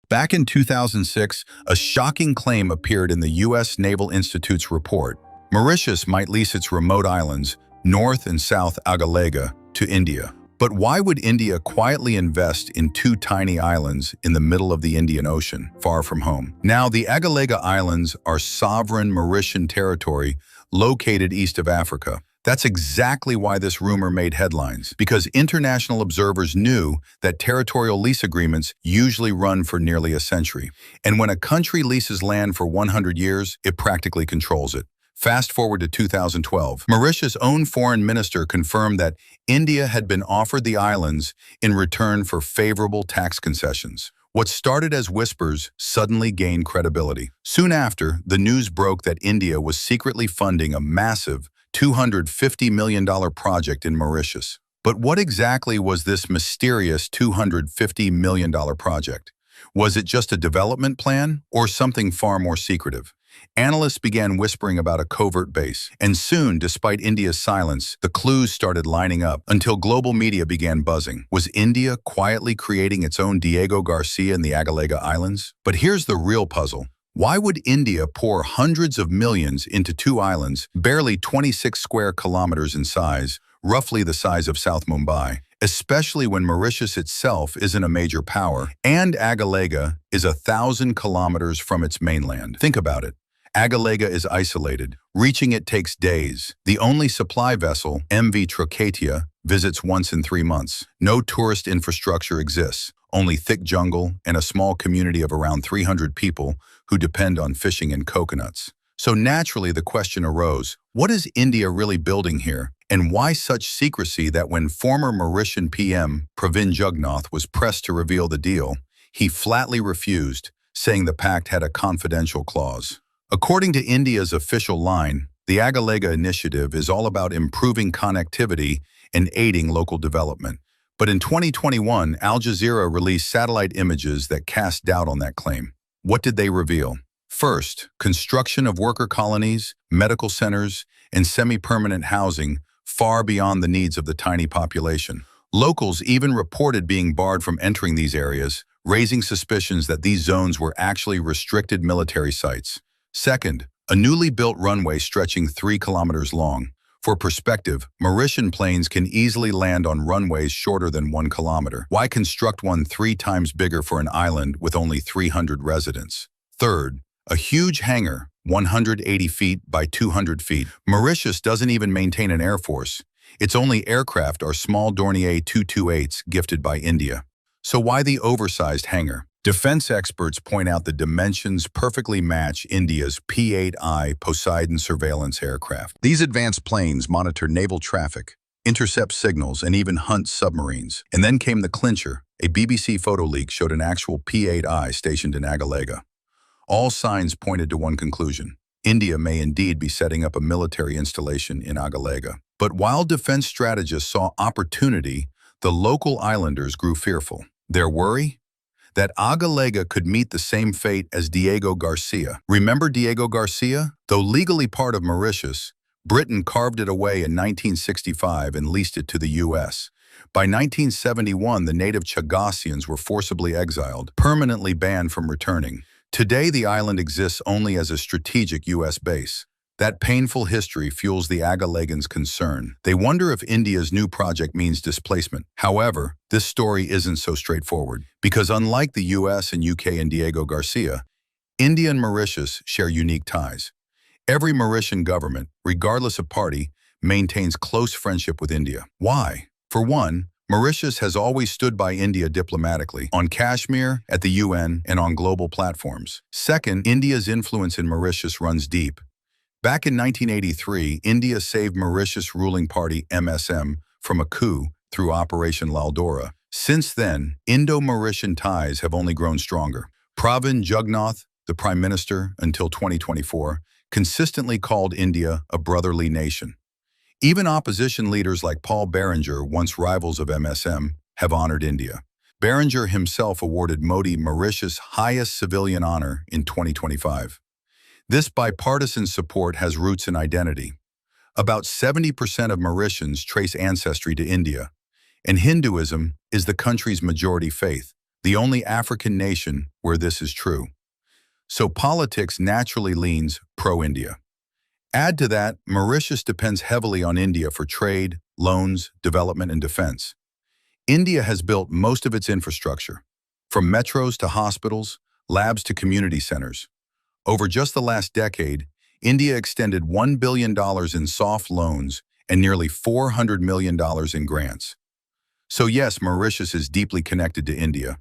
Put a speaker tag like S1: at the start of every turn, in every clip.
S1: Back in 2006, a shocking claim appeared in the U.S. Naval Institute's report. Mauritius might lease its remote islands, North and South Agaléga, to India. But why would India quietly invest in two tiny islands in the middle of the Indian Ocean, far from home? Now, the Agaléga Islands are sovereign Mauritian territory located east of Africa. That's exactly why this rumor made headlines, because international observers knew that territorial lease agreements usually run for nearly a century. And when a country leases land for 100 years, it practically controls it. Fast forward to 2012, Mauritius' own foreign minister confirmed that India had been offered the islands in return for favorable tax concessions. What started as whispers suddenly gained credibility. Soon after, the news broke that India was secretly funding a massive $250 million project in Mauritius. But what exactly was this mysterious $250 million project? Was it just a development plan or something far more secretive? Analysts began whispering about a covert base, and soon, despite India's silence, the clues started lining up until global media began buzzing. Was India quietly creating its own Diego Garcia in the Agaléga Islands? But here's the real puzzle. Why would India pour hundreds of millions into two islands, barely 26 square kilometers in size, roughly the size of South Mumbai, especially when Mauritius itself isn't a major power, and Agaléga is 1,000 kilometers from its mainland? Think about it. Agaléga is isolated. Reaching it takes days. The only supply vessel, MV Trocatia, visits once in 3 months. No tourist infrastructure exists. Only thick jungle and a small community of around 300 people who depend on fishing and coconuts. So naturally the question arose, what is India really building here? And why such secrecy that when former Mauritian PM Pravind Jugnauth was pressed to reveal the deal, he flatly refused, saying the pact had a confidential clause. According to India's official line, the Agaléga initiative is all about improving connectivity and aiding local development. But in 2021, Al Jazeera released satellite images that cast doubt on that claim. What did they reveal? First, construction of worker colonies, medical centers, and semi-permanent housing far beyond the needs of the tiny population. Locals even reported being barred from entering these areas, raising suspicions that these zones were actually restricted military sites. Second, a newly built runway stretching 3 kilometers long. For perspective, Mauritian planes can easily land on runways shorter than 1 kilometer. Why construct one 3 times bigger for an island with only 300 residents? Third, a huge hangar, 180 feet by 200 feet. Mauritius doesn't even maintain an air force. Its only aircraft are small Dornier 228s gifted by India. So why the oversized hangar? Defense experts point out the dimensions perfectly match India's P8I Poseidon surveillance aircraft. These advanced planes monitor naval traffic, intercept signals, and even hunt submarines. And then came the clincher. A BBC photo leak showed an actual P8I stationed in Agaléga. All signs pointed to one conclusion. India may indeed be setting up a military installation in Agaléga. But while defense strategists saw opportunity, the local islanders grew fearful. Their worry? That Agaléga could meet the same fate as Diego Garcia. Remember Diego Garcia? Though legally part of Mauritius, Britain carved it away in 1965 and leased it to the U.S. By 1971, the native Chagassians were forcibly exiled, permanently banned from returning. Today, the island exists only as a strategic U.S. base. That painful history fuels the Agalegans' concern. They wonder if India's new project means displacement. However, this story isn't so straightforward, because unlike the US and UK and Diego Garcia, India and Mauritius share unique ties. Every Mauritian government, regardless of party, maintains close friendship with India. Why? For one, Mauritius has always stood by India diplomatically, on Kashmir, at the UN, and on global platforms. Second, India's influence in Mauritius runs deep. Back in 1983, India saved Mauritius ruling party MSM from a coup through Operation Laldora. Since then, Indo-Mauritian ties have only grown stronger. Pravind Jugnauth, the Prime Minister until 2024, consistently called India a brotherly nation. Even opposition leaders like Paul Berenger, once rivals of MSM, have honored India. Berenger himself awarded Modi Mauritius' highest civilian honor in 2025. This bipartisan support has roots in identity. About 70% of Mauritians trace ancestry to India, and Hinduism is the country's majority faith. the only African nation where this is true. So politics naturally leans pro-India. Add to that, Mauritius depends heavily on India for trade, loans, development, and defense. India has built most of its infrastructure, from metros to hospitals, labs to community centers. Over just the last decade, India extended $1 billion in soft loans and nearly $400 million in grants. So yes, Mauritius is deeply connected to India,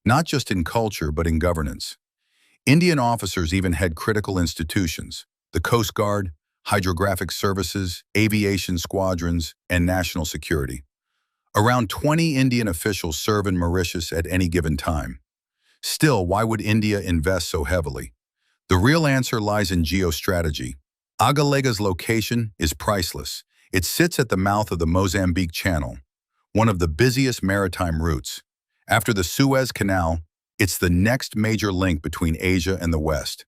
S1: not just in culture but in governance. Indian officers even head critical institutions, the Coast Guard, hydrographic services, aviation squadrons, and national security. Around 20 Indian officials serve in Mauritius at any given time. Still, why would India invest so heavily? The real answer lies in geostrategy. Agaléga's location is priceless. It sits at the mouth of the Mozambique Channel, one of the busiest maritime routes. After the Suez Canal, it's the next major link between Asia and the West.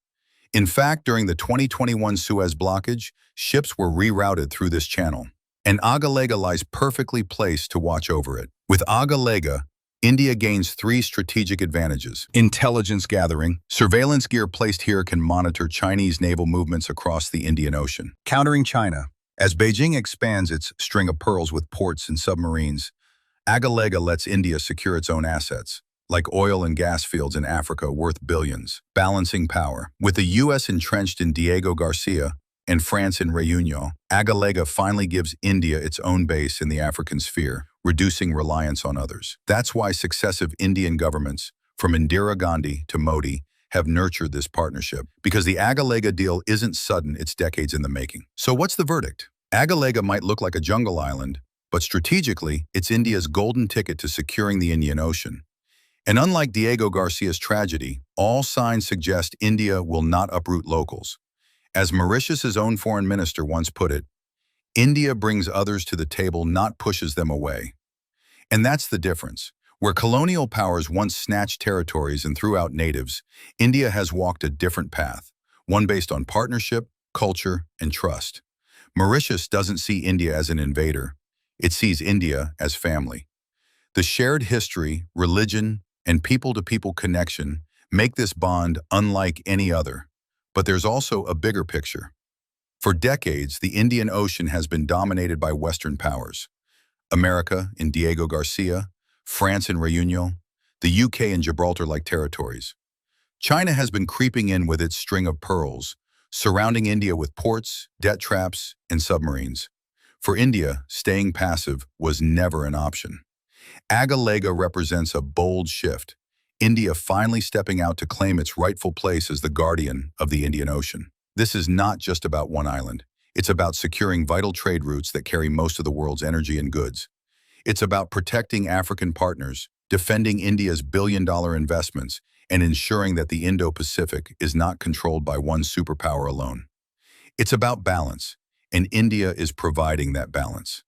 S1: In fact, during the 2021 Suez blockage, ships were rerouted through this channel, and Agaléga lies perfectly placed to watch over it. With Agaléga, India gains three strategic advantages. Intelligence gathering. Surveillance gear placed here can monitor Chinese naval movements across the Indian Ocean. Countering China. As Beijing expands its string of pearls with ports and submarines, Agaléga lets India secure its own assets, like oil and gas fields in Africa worth billions. Balancing power. With the U.S. entrenched in Diego Garcia and France in Réunion, Agaléga finally gives India its own base in the African sphere, reducing reliance on others. That's why successive Indian governments, from Indira Gandhi to Modi, have nurtured this partnership. Because the Agaléga deal isn't sudden, it's decades in the making. So what's the verdict? Agaléga might look like a jungle island, but strategically, it's India's golden ticket to securing the Indian Ocean. And unlike Diego Garcia's tragedy, all signs suggest India will not uproot locals. As Mauritius's own foreign minister once put it, India brings others to the table, not pushes them away. And that's the difference. Where colonial powers once snatched territories and threw out natives, India has walked a different path, one based on partnership, culture, and trust. Mauritius doesn't see India as an invader. It sees India as family. The shared history, religion, and people-to-people connection make this bond unlike any other. But there's also a bigger picture. For decades, the Indian Ocean has been dominated by Western powers. America in Diego Garcia, France in Réunion, the UK and Gibraltar-like territories. China has been creeping in with its string of pearls, surrounding India with ports, debt traps, and submarines. For India, staying passive was never an option. Agaléga represents a bold shift, India finally stepping out to claim its rightful place as the guardian of the Indian Ocean. This is not just about one island. It's about securing vital trade routes that carry most of the world's energy and goods. It's about protecting African partners, defending India's billion-dollar investments, and ensuring that the Indo-Pacific is not controlled by one superpower alone. It's about balance, and India is providing that balance.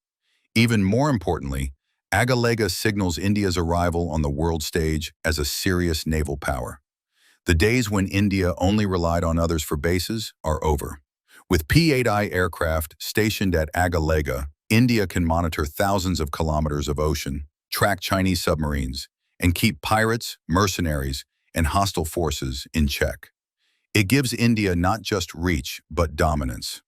S1: Even more importantly, Agaléga signals India's arrival on the world stage as a serious naval power. The days when India only relied on others for bases are over. With P8I aircraft stationed at Agaléga, India can monitor thousands of kilometers of ocean, track Chinese submarines, and keep pirates, mercenaries, and hostile forces in check. It gives India not just reach, but dominance.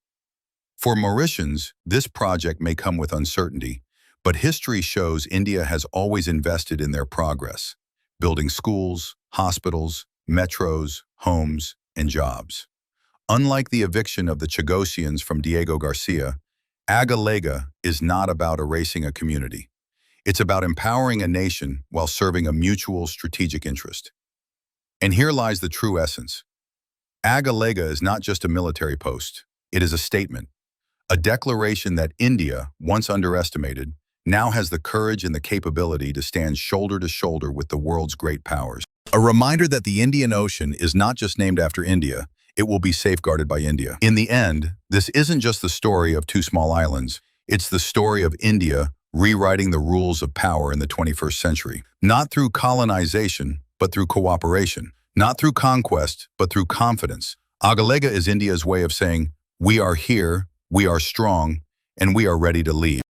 S1: For Mauritians, this project may come with uncertainty, but history shows India has always invested in their progress, building schools, hospitals, metros, homes, and jobs. Unlike the eviction of the Chagosians from Diego Garcia, Agaléga is not about erasing a community. It's about empowering a nation while serving a mutual strategic interest. And here lies the true essence. Agaléga is not just a military post. It is a statement, a declaration that India, once underestimated, now has the courage and the capability to stand shoulder to shoulder with the world's great powers. A reminder that the Indian Ocean is not just named after India, it will be safeguarded by India. In the end, this isn't just the story of two small islands. It's the story of India rewriting the rules of power in the 21st century. Not through colonization, but through cooperation. Not through conquest, but through confidence. Agaléga is India's way of saying, we are here, we are strong, and we are ready to lead.